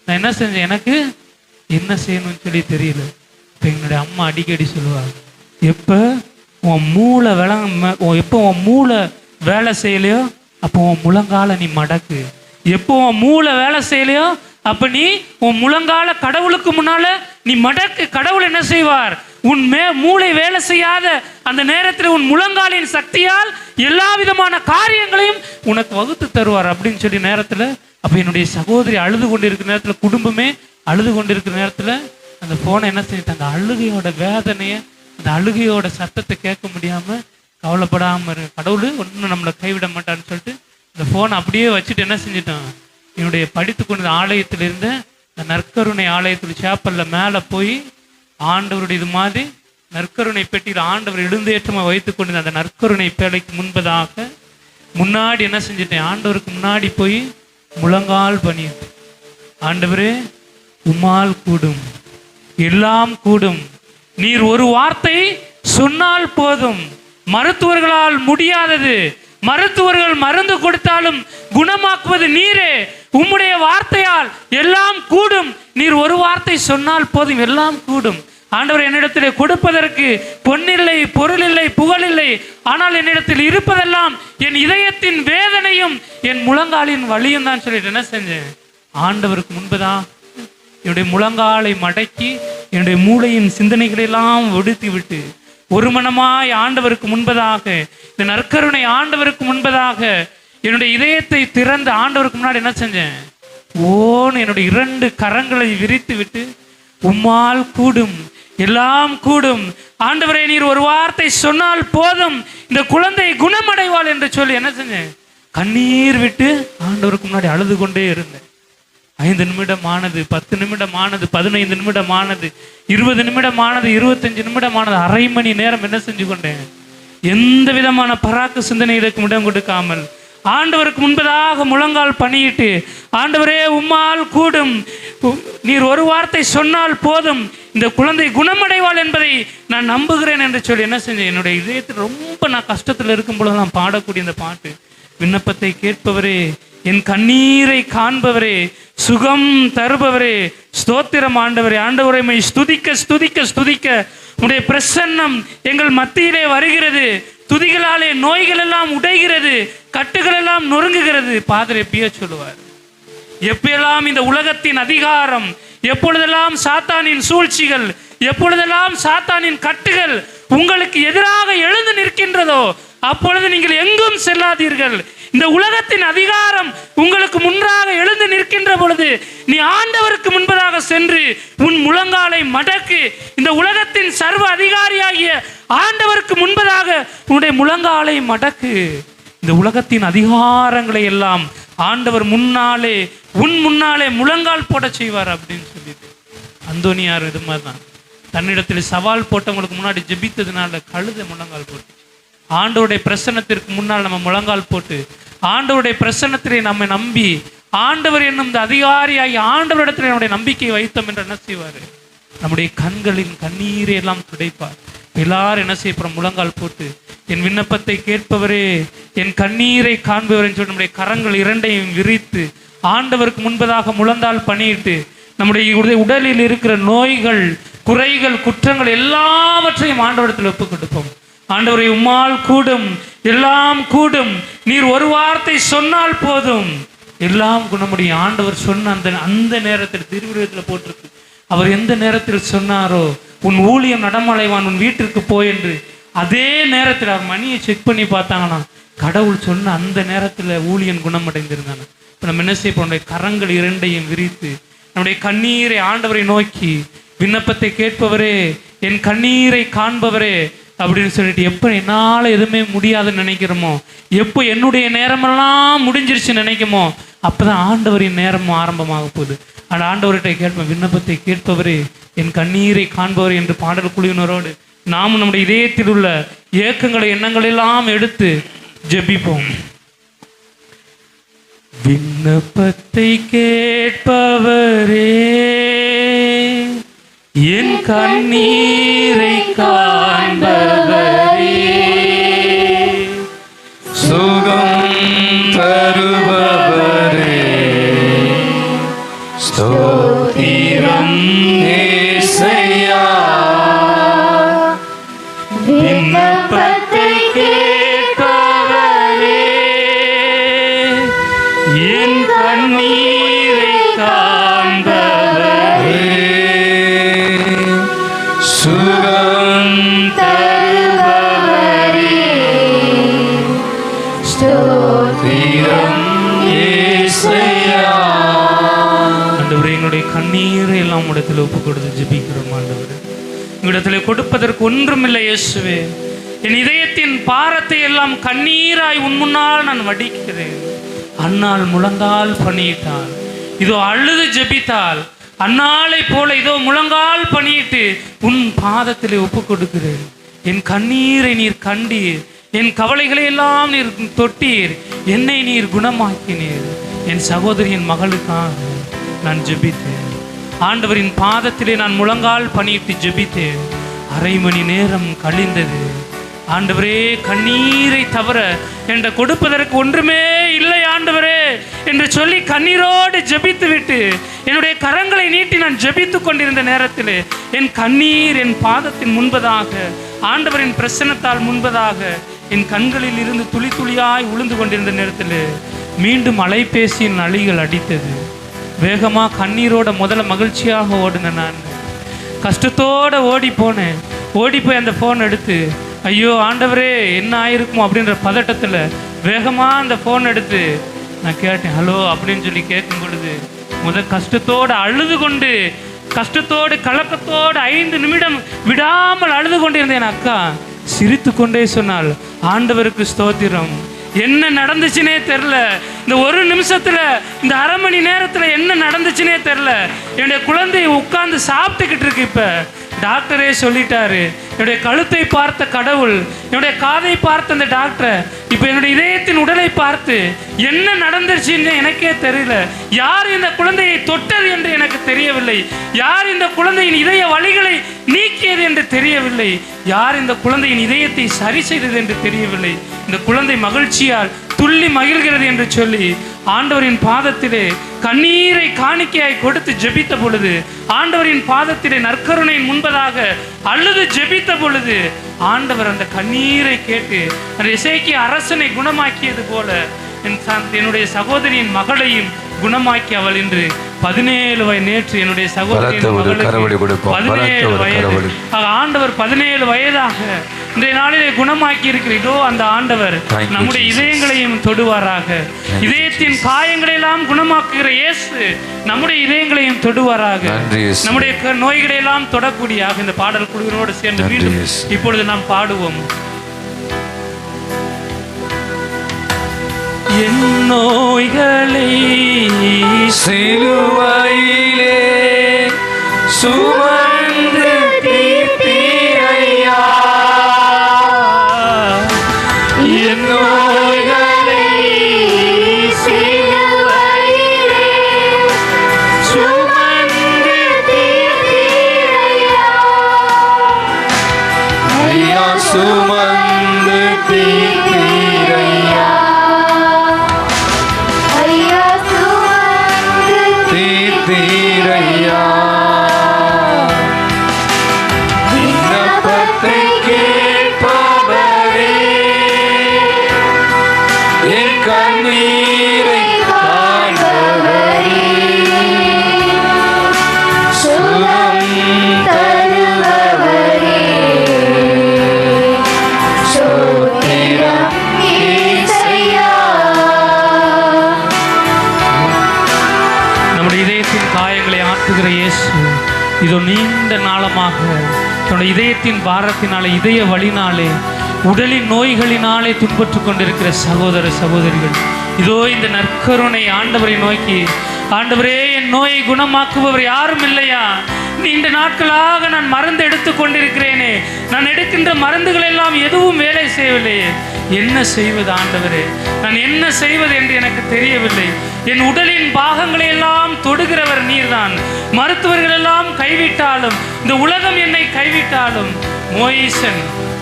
[SPEAKER 1] நான் என்ன செஞ்சேன்? எனக்கு என்ன செய்யணும்னு சொல்லி தெரியல. இப்போ என்னுடைய அம்மா அடிக்கடி சொல்லுவாங்க, எப்போ உன் மூளை எப்போ உன் மூளை வேலை செய்யலையோ அப்போ உன் முழங்கால நீ மடக்கு, எப்போ உன் மூளை வேலை செய்யலையோ அப்ப நீ உன் முழங்கால கடவுளுக்கு முன்னால நீ மடக்கு. கடவுள் என்ன செய்வார்? உன் மூளை வேலை செய்யாத அந்த நேரத்தில் உன் முழங்காலின் சக்தியால் எல்லா விதமான காரியங்களையும் உனக்கு வகுத்து தருவார் அப்படின்னு சொல்லி நேரத்தில். அப்போ என்னுடைய சகோதரி அழுது கொண்டு இருக்கிற நேரத்தில், குடும்பமே அழுது கொண்டு இருக்கிற நேரத்தில் அந்த போனை என்ன செஞ்சுட்டு, அந்த அழுகையோட வேதனையை, அந்த அழுகையோட சத்தத்தை கேட்க முடியாம கவலைப்படாம கடவுள் ஒன்றும் நம்மளை கைவிட மாட்டான்னு சொல்லிட்டு இந்த போனை அப்படியே வச்சுட்டு என்ன செஞ்சிட்டான்? என்னுடைய படித்து கொண்ட ஆலயத்தில் இருந்த இந்த நற்கருணை ஆலயத்தில் சேப்பல்ல மேலே போய் ஆண்டவருடைய இது மாதிரி நற்கருணை பெட்டியில் ஆண்டவர் எழுந்தேற்றமாக வைத்து கொண்டு அந்த நற்கருணை பேழைக்கு முன்பதாக முன்னாடி என்ன செஞ்சிட்டேன்? ஆண்டவருக்கு முன்னாடி போய் முழங்கால் பணியிட்டு, ஆண்டவரே உம்மால் கூடும், எல்லாம் கூடும், நீர் ஒரு வார்த்தை சொன்னால் போதும், மருத்துவர்களால் முடியாதது, மருத்துவர்கள் மருந்து கொடுத்தாலும் குணமாக்குவது நீரே, உம்முடைய வார்த்தையால் எல்லாம் கூடும், நீர் ஒரு வார்த்தை சொன்னால் போதும் எல்லாம் கூடும். ஆண்டவர் என்னிடத்திலே கொடுப்பதற்கு பொன்னில்லை, பொருள் இல்லை, புகழ் இல்லை, ஆனால் என்னிடத்தில் இருப்பதெல்லாம் என் இதயத்தின் வேதனையும் என் முழங்காலின் வலியும் தான் சொல்லிட்டு என்ன செஞ்சேன்? ஆண்டவருக்கு முன்பதான் என்னுடைய முழங்காலை மடக்கி என்னுடைய மூளையின் சிந்தனைகளெல்லாம் ஒடுத்தி விட்டு ஒரு மனமாய் ஆண்டவருக்கு முன்பதாக, இந்த நற்கருணை ஆண்டவருக்கு முன்பதாக என்னுடைய இதயத்தை திறந்து ஆண்டவருக்கு முன்னாடி என்ன செஞ்சேன்? ஓன்னு என்னுடைய 2 கரங்களை விரித்து விட்டு, உம்மால் கூடும், எல்லாம் கூடும், ஆண்டவரே நீர் ஒரு வார்த்தை சொன்னால் போதும், இந்த குழந்தை குணமடைவாள் என்று சொல்லி என்ன செஞ்சேன்? கண்ணீர் விட்டு ஆண்டவருக்கு முன்னாடி அழுது கொண்டே இருந்தேன். 5 நிமிடம் ஆனது, 10 நிமிடம் ஆனது, 15 நிமிடம் ஆனது, 20 நிமிடம் ஆனது, 25 நிமிடம் ஆனது, அரை மணி நேரம் என்ன செஞ்சு கொண்டேன்? எந்த விதமான பராக்கு சிந்தனைகளுக்கு இடம் கொடுக்காமல் ஆண்டவருக்கு முன்பதாக முழங்கால் பணியிட்டு, ஆண்டவரே உம்மால் கூடும், நீர் ஒரு வார்த்தை சொன்னால் போதும், இந்த குழந்தை குணமடைவாள் என்பதை நான் நம்புகிறேன் என்று சொல்லி என்ன செஞ்சேன்? என்னுடைய இதயத்தில் ரொம்ப நான் கஷ்டத்தில் இருக்கும் பொழுது நான் பாடக்கூடிய இந்த பாட்டு, விண்ணப்பத்தை கேட்பவரே, என் கண்ணீரை காண்பவரே, சுகம் தருபவரே, ஸ்தோத்திரம் ஆண்டவரே, ஆண்டவரை ஸ்துதிக்க ஸ்துதிக்க ஸ்துதிக்க உடைய பிரசன்னம் எங்கள் மத்தியிலே வருகிறது, துதிகளாலே நோய்கள் எல்லாம் உடைகிறது, கட்டுகள் எல்லாம் நொறுங்குகிறது. பாதர் எப்படியே சொல்லுவார், எப்பெல்லாம் இந்த உலகத்தின் அதிகாரம், எப்பொழுதெல்லாம் சாத்தானின் சூழ்ச்சிகள், எப்பொழுதெல்லாம் சாத்தானின் கட்டுகள் உங்களுக்கு எதிராக எழுந்து நிற்கின்றதோ அப்பொழுது நீங்கள் எங்கும் செல்லாதீர்கள். இந்த உலகத்தின் அதிகாரம் உங்களுக்கு முன்பாக எழுந்து நிற்கின்ற பொழுது நீ ஆண்டவருக்கு முன்பதாக சென்று உன் முழங்காலை மடக்கு. இந்த உலகத்தின் சர்வ அதிகாரியாகிய ஆண்டவருக்கு முன்பதாக உன்னுடைய முழங்காலை மடக்கு. இந்த உலகத்தின் அதிகாரங்களை எல்லாம் ஆண்டவர் முன்னாலே உன் முன்னாலே முழங்கால் போட செய்வார் அப்படின்னு சொல்லிட்டு அந்தோனியார் இது மாதிரி தான் தன்னிடத்தில் சவால் போட்டவங்களுக்கு முன்னாடி ஜெபித்ததுனால கழுத முழங்கால் போட்டு ஆண்டவருடைய பிரசன்னத்திற்கு முன்னால் நம்ம முழங்கால் போட்டு ஆண்டவருடைய பிரசன்னத்திலே நம்ம நம்பி ஆண்டவர் என்னும் இந்த அதிகாரியாகி ஆண்டவரிடத்தில் என்னுடைய நம்பிக்கை வைத்தோம் என்று என்ன செய்வார்? நம்முடைய கண்களின் கண்ணீரை எல்லாம் துடைப்பார். எல்லாரும் என்ன செய்யப்போம்? முழங்கால் போட்டு என் விண்ணப்பத்தை கேட்பவரே, என் கண்ணீரை காண்பவர் என்று சொல்லி நம்முடைய கரங்கள் இரண்டையும் விரித்து ஆண்டவருக்கு முன்பதாக முழந்தால் பணியிட்டு நம்முடைய உடலில் இருக்கிற நோய்கள், குறைகள், குற்றங்கள் எல்லாவற்றையும் ஆண்டவரிடத்தில் ஒப்புக் கொடுப்போம். ஆண்டவரை, உம்மால் கூடும், எல்லாம் கூடும், நீர் ஒரு வார்த்தை சொன்னால் போதும், எல்லாம் குணமுடியும். ஆண்டவர் சொன்ன அந்த நேரத்தில் திருவிழத்தில் போட்டிருக்கு, அவர் எந்த நேரத்தில் சொன்னாரோ உன் ஊழியம் நடமலைவான், உன் வீட்டிற்கு போய் என்று, அதே நேரத்தில் அவர் மணியை செக் பண்ணி பார்த்தாங்கன்னா கடவுள் சொன்ன அந்த நேரத்தில் ஊழியன் குணமடைந்திருந்தாங்க. இப்போ நம்ம என்ன செய்ய போறோம்? கரங்கள் இரண்டையும் விரித்து நம்முடைய கண்ணீரை ஆண்டவரை நோக்கி, விண்ணப்பத்தை கேட்பவரே, என் கண்ணீரை காண்பவரே அப்படின்னு சொல்லிட்டு, எப்போ என்னால் எதுவுமே முடியாதுன்னு நினைக்கிறோமோ, எப்போ என்னுடைய நேரமெல்லாம் முடிஞ்சிருச்சு நினைக்குமோ, அப்போதான் ஆண்டவரின் நேரமும் ஆரம்பமாக போகுது. அந்த ஆண்டவர்கிட்ட கேட்போம், விண்ணப்பத்தை கேட்பவரே, என் கண்ணீரை காண்பவரே என்று பாடல் குழுவினரோடு நாமும் நம்முடைய இதயத்தில் உள்ள ஏக்கங்களை, எண்ணங்கள் எல்லாம் எடுத்து ஜெபிப்போம். விண்ணப்பத்தை கேட்பவரே, என் கண்ணீரை காண்பவரே,
[SPEAKER 2] சுகம் தருபவரே, ஸ்தோத்திரம் இயேசையா.
[SPEAKER 1] விண்ணப்பத்தை கேட்பவரே, என் கண்ணீரை காண்பவரே,
[SPEAKER 2] சுகம்
[SPEAKER 1] தருபவரே,
[SPEAKER 2] ஸ்தோத்திரம் இயேசையா.
[SPEAKER 1] ஆண்டவரே, எங்களுடைய கண்ணீரை எல்லாம் இடத்துல ஒப்பு கொடுத்து ஜெபிக்கிறோம். ஆண்டவரே, உங்களிடத்தில் கொடுப்பதற்கு ஒன்றுமில்லை இயேசுவே. என் இதயத்தின் பாரத்தை எல்லாம் கண்ணீராய் உன் முன்னால் நான் வடிக்கிறேன். அன்னாள் முழங்கால் பணியிட்டாள், இதோ அழுது ஜெபித்தாள். அன்னாளை போல இதோ முழங்கால் பணியிட்டு உன் பாதத்திலே ஒப்பு கொடுக்கிறேன். என் கண்ணீரை நீர் கண்டீர், என் கவலைகளை எல்லாம் நீர் தொட்டீர், என்னை நீர் குணமாக்கினீர். என் சகோதரியின் மகளுக்காக நான் ஜெபித்தேன். ஆண்டவரின் பாதத்திலே நான் முழங்கால் பணியிட்டு ஜெபித்தேன். அரை மணி நேரம் கழிந்தது. ஆண்டவரே, கண்ணீரை தவிர என்ற கொடுப்பதற்கு ஒன்றுமே இல்லை ஆண்டவரே என்று சொல்லி கண்ணீரோடு ஜெபித்து விட்டு என்னுடைய கரங்களை நீட்டி நான் ஜெபித்து கொண்டிருந்த நேரத்தில் என் கண்ணீர் என் பாதத்தின் முன்பதாக, ஆண்டவரின் பிரசன்னத்தால் முன்பதாக என் கண்களில் இருந்து துளி துளியாய் உளுந்து கொண்டிருந்த நேரத்தில் மீண்டும் அலைபேசியின் அழிகள் அடித்தது. வேகமாக கண்ணீரோட முதல்ல மகிழ்ச்சியாக ஓடினேன். நான் கஷ்டத்தோடு ஓடி போனேன். ஓடி போய் அந்த ஃபோன் எடுத்து, ஐயோ ஆண்டவரே என்ன ஆயிருக்குமோ அப்படின்ற பதட்டத்தில் வேகமாக அந்த ஃபோன் எடுத்து நான் கேட்டேன், ஹலோ அப்படின்னு சொல்லி கேட்கும் பொழுது கஷ்டத்தோடு அழுது கொண்டு, கஷ்டத்தோடு கலக்கத்தோடு 5 நிமிடம் விடாமல் அழுது கொண்டிருந்தேன். என் அக்கா சிரித்து கொண்டே சொன்னாள், ஆண்டவருக்கு ஸ்தோத்திரம். என்ன நடந்துச்சுனே தெரில. இந்த ஒரு நிமிஷத்துல, இந்த அரை மணி நேரத்துல என்ன நடந்துச்சுனே தெரில. என்னுடைய குழந்தை உட்கார்ந்து சாப்பிட்டுக்கிட்டு இருக்கு. இப்ப டாக்டரே சொல்லிட்டாரு, என்னுடைய கழுத்தை பார்த்த கடவுள், என்னுடைய காதை பார்த்த அந்த டாக்டர் இப்ப என்னுடைய இதயத்தின் உடலை பார்த்து என்ன நடந்துருச்சுன்னு எனக்கே தெரியல. யார் இந்த குழந்தையை தொட்டது என்று எனக்கு தெரியவில்லை. யார் இந்த குழந்தையின் இதய வலிகளை நீக்கியது என்று தெரியவில்லை. யார் இந்த குழந்தையின் இதயத்தை சரி செய்தது என்று தெரியவில்லை. இந்த குழந்தை மகிழ்ச்சியால் துள்ளி மகிழ்கிறது என்று சொல்லி ஆண்டவரின் பாதத்திலே கண்ணீரை காணிக்கையாய் கொடுத்து ஜெபித்த பொழுது, ஆண்டவரின் பாதத்திலே நற்கருணையின் முன்பதாக அழுது ஜெபித்த பொழுது, ஆண்டவர் அந்த கண்ணீரை கேட்டு அந்த எசேக்கியா அரசனை குணமாக்கியது போல என்னுடைய சகோதரியின் மகளையும் குணமாக்கி அவள் இன்று 17 வயது. நேற்று என்னுடைய சகோதரியின் மகளுக்கு 17 வயது. ஆண்டவர் 17 வயதாக இன்றைய நாளிலே குணமாக்கி இருக்கிற இதோ அந்த ஆண்டவர் நம்முடைய இதயங்களையும் தொடுவாராக. இதயத்தின் காயங்களை எல்லாம் குணமாக்குகிற இயேசு நம்முடைய இதயங்களையும் தொடுவாராக. நம்முடைய நோய்களை எல்லாம் தொடக்கூடியாக இந்த பாடல் குழுவினோடு சேர்ந்து மீண்டும் இப்பொழுது நாம் பாடுவோம். என் நோய்களை
[SPEAKER 2] சிலுவையிலே சுமந்து தீர்த்தீரையா, என் நோய்களை சிலுவையிலே
[SPEAKER 1] ஆற்றுகிற இயேசு இதோ நீண்ட நாளமாக தன்னுடைய இதயத்தின் பாரத்தினாலே, இதய வலினாலே, உடலின் நோய்களினாலே துன்பற்று கொண்டிருக்கிற சகோதர சகோதரிகள், இதோ இந்த நற்கருணை ஆண்டவரை நோக்கி, ஆண்டவரே என் நோயை குணமாக்குபவர் யாரும் இல்லையா? நீண்ட நாட்களாக நான் மருந்து எடுத்துக் கொண்டிருக்கிறேனே, நான் எடுக்கின்ற மருந்துகள் எல்லாம் எதுவும் வேலை செய்யவில்லையே, என்ன செய்வது ஆண்டவரே? நான் என்ன செய்வது என்று எனக்கு தெரியவில்லை. என் உடலின் பாகங்களை எல்லாம் தொடுகிறவர் நீர்தான். மருத்துவர்கள் எல்லாம் கைவிட்டாலும், இந்த உலகம் என்னை கைவிட்டாலும், மோயிசன்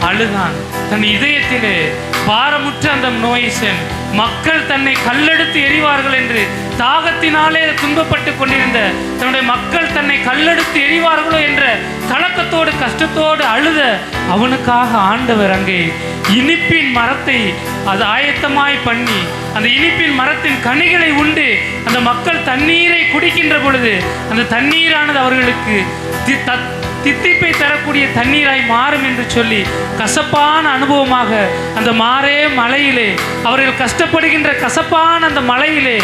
[SPEAKER 1] அழுதான் தன் இதயத்திலே. பாரமுற்ற அந்த மோயிசன், மக்கள் தன்னை கல்லெடுத்து எறிவார்கள் என்று தாகத்தினாலே துன்பப்பட்டு கொண்டிருந்த தன்னுடைய மக்கள் தன்னை கல்லெடுத்து எறிவார்களோ என்ற கலக்கத்தோடு கஷ்டத்தோடு அழுத அவனுக்காக ஆண்டவர் அங்கே இனிப்பின் மரத்தை அது ஆயத்தமாய் பண்ணி, அந்த இனிப்பின் மரத்தின் கனிகளை உண்டு அந்த மக்கள் தண்ணீரை குடிக்கின்ற பொழுது அந்த தண்ணீரானது அவர்களுக்கு தித்திப்பை தரக்கூடிய தண்ணீராய் மாறும் என்று சொல்லி கசப்பான அனுபவமாக அந்த மாறே மலையிலே, அவர்கள் கஷ்டப்படுகின்ற கசப்பான அந்த மலையிலே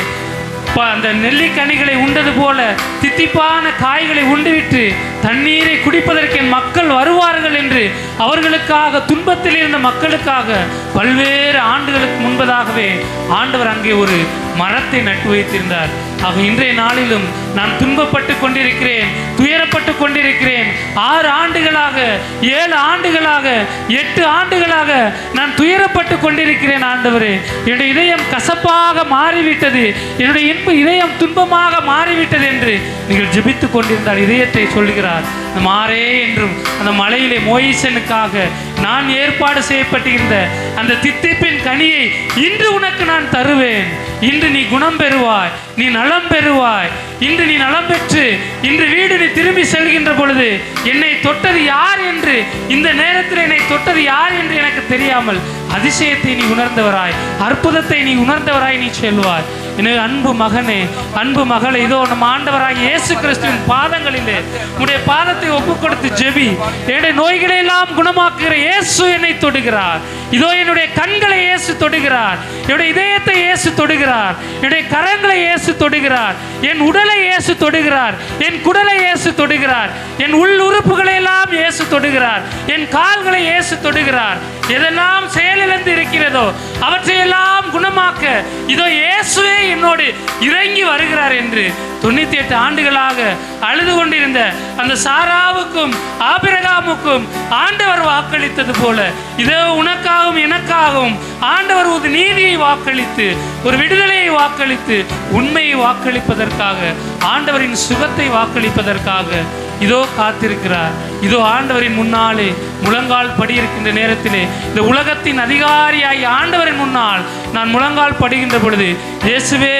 [SPEAKER 1] அந்த நெல்லிக்கனிகளை உண்டது போல தித்திப்பான காய்களை உண்டுவிட்டு தண்ணீரை குடிப்பதற்கு என் மக்கள் வருவார்கள் என்று அவர்களுக்காக, துன்பத்தில் இருந்த மக்களுக்காக பல்வேறு ஆண்டுகளுக்கு முன்பதாகவே ஆண்டவர் அங்கே ஒரு மரத்தை நட்டு வைத்திருந்தார். ஆக இன்றைய நாளிலும் நான் துன்பப்பட்டு கொண்டிருக்கிறேன், துயரப்பட்டு கொண்டிருக்கிறேன். 6 ஆண்டுகளாக, 7 ஆண்டுகளாக, 8 ஆண்டுகளாக நான் துயரப்பட்டு கொண்டிருக்கிறேன். ஆண்டவரே, என்னுடைய இதயம் கசப்பாக மாறிவிட்டது, என்னுடைய இதயம் துன்பமாக மாறிவிட்டது என்று நீங்கள் ஜெபித்து கொண்டிருந்தால் இதயத்தை சொல்கிறார். மாறே என்றும் அந்த மலையிலே மோயிசனுக்காக நான் ஏற்பாடு செய்யப்பட்டிருந்த அந்த தித்திப்பின் கனியை இன்று உனக்கு நான் தருவேன். இன்று நீ குணம் பெறுவாய், நீ நலம் பெறுவாய். இன்று நீ நலம் பெற்று இன்று வீடு நீ திரும்பி செல்கின்ற பொழுது என்னை தொட்டது யார் என்று, இந்த நேரத்தில் என்னை தொட்டது யார் என்று எனக்கு தெரியாமல் அதிசயத்தை நீ உணர்ந்தவராய், அற்புதத்தை நீ உணர்ந்தவராய் நீ செல்வாய். எனவே அன்பு மகனே, அன்பு மகளே, இதோ நம் ஆண்டவராய் இயேசு கிறிஸ்துவின் பாதங்களிலே உடைய பாதத்தை ஒப்புக் கொடுத்து ஜெபி. என்னுடைய நோய்களை எல்லாம் குணமாக்குகிற இயேசு என்னை தொடுகிறார். இதோ என்னுடைய கண்களை இயேசு தொடுகிறார், என்னுடைய இதயத்தை இயேசு தொடுகிறார், என்னுடைய கரங்களை இயேசு தொடுகிறார், என் உடலை இயேசு தொடுகிறார், என் குடலை இயேசு தொடுகிறார், என் உள் உறுப்புகளை எல்லாம் இயேசு தொடுகிறார், என் கால்களை இயேசு தொடுகிறார். எதெல்லாம் செயலிழந்து இருக்கிறதோ அவற்றையெல்லாம் குணமாக்க இதோ இயேசுவே என்னோடு இறங்கி வருகிறார் என்று 98 ஆண்டுகளாக அழுது கொண்டிருந்த அந்த சாராவுக்கும் ஆபிரகாமுக்கும் ஆண்டவர் வாக்களித்தது போல இதோ உனக்காகவும் எனக்காகவும் ஆண்டவர் ஒரு நீதியை வாக்களித்து, ஒரு விடுதலையை வாக்களித்து, உண்மையை வாக்களிப்பதற்காக, ஆண்டவரின் சுகத்தை வாக்களிப்பதற்காக இதோ காத்திருக்கிறார். இதோ ஆண்டவரின் முன்னாலே முழங்கால் படி இருக்கின்ற நேரத்திலே, இந்த உலகத்தின் அதிகாரியாய் ஆண்டவரின் முன்னால் நான் முழங்கால் படுகின்ற பொழுது, இயேசுவே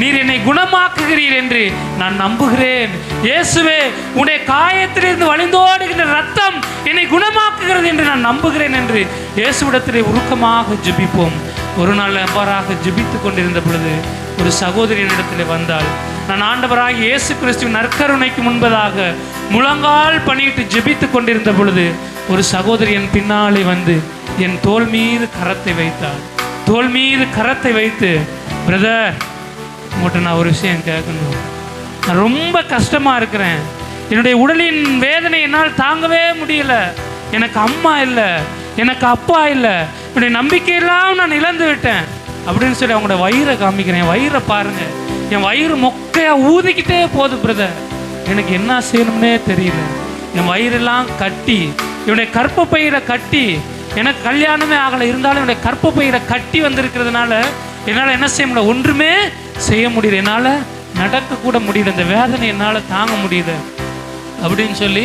[SPEAKER 1] நீர் என்னை குணமாக்குகிறீர் என்று நான் நம்புகிறேன். இயேசுவே உன்னுடைய காயத்திலிருந்து வழிந்தோடுகின்ற ரத்தம் என்னை குணமாக்குகிறது என்று நான் நம்புகிறேன் என்று இயேசுவிடத்திலே உருக்கமாக ஜெபிப்போம். ஒரு நாள் அவ்வாறாக ஜெபித்து கொண்டிருந்த பொழுது ஒரு சகோதரியினிடத்தில் வந்தால், நான் ஆண்டவராக இயேசு கிறிஸ்துவின் நற்கருணைக்கு முன்பதாக முழங்கால் பணியிட்டு ஜெபித்து கொண்டிருந்த பொழுது ஒரு சகோதரி என் பின்னாலே வந்து என் தோள் மீது கரத்தை வைத்தாள். தோள் மீது கரத்தை வைத்து, பிரதர் உங்கள்கிட்ட நான் ஒரு விஷயம் கேட்கணும், நான் ரொம்ப கஷ்டமாக இருக்கிறேன், என்னுடைய உடலின் வேதனை என்னால் தாங்கவே முடியல, எனக்கு அம்மா இல்லை, எனக்கு அப்பா இல்லை, என்னுடைய நம்பிக்கையெல்லாம் நான் இழந்து விட்டேன் அப்படின்னு சொல்லி அவங்களோட வயிறை காமிக்கிறேன். என் வயிறை பாருங்கள், என் வயிறு மொக்கையாக ஊதிக்கிட்டே போகுது பிரதர், எனக்கு என்ன செய்யணும்னே தெரியல, என் வயிறெல்லாம் கட்டி, என்னுடைய கற்ப பயிரை கட்டி, எனக்கு கல்யாணமே ஆகலை, இருந்தாலும் என்னுடைய கற்ப பயிரை கட்டி வந்திருக்கிறதுனால என்னால் என்ன செய்ய முடியல, ஒன்றுமே செய்ய முடியல, என்னால் நடக்கக்கூட முடியல, இந்த வேதனை என்னால் தாங்க முடியல அப்படின்னு சொல்லி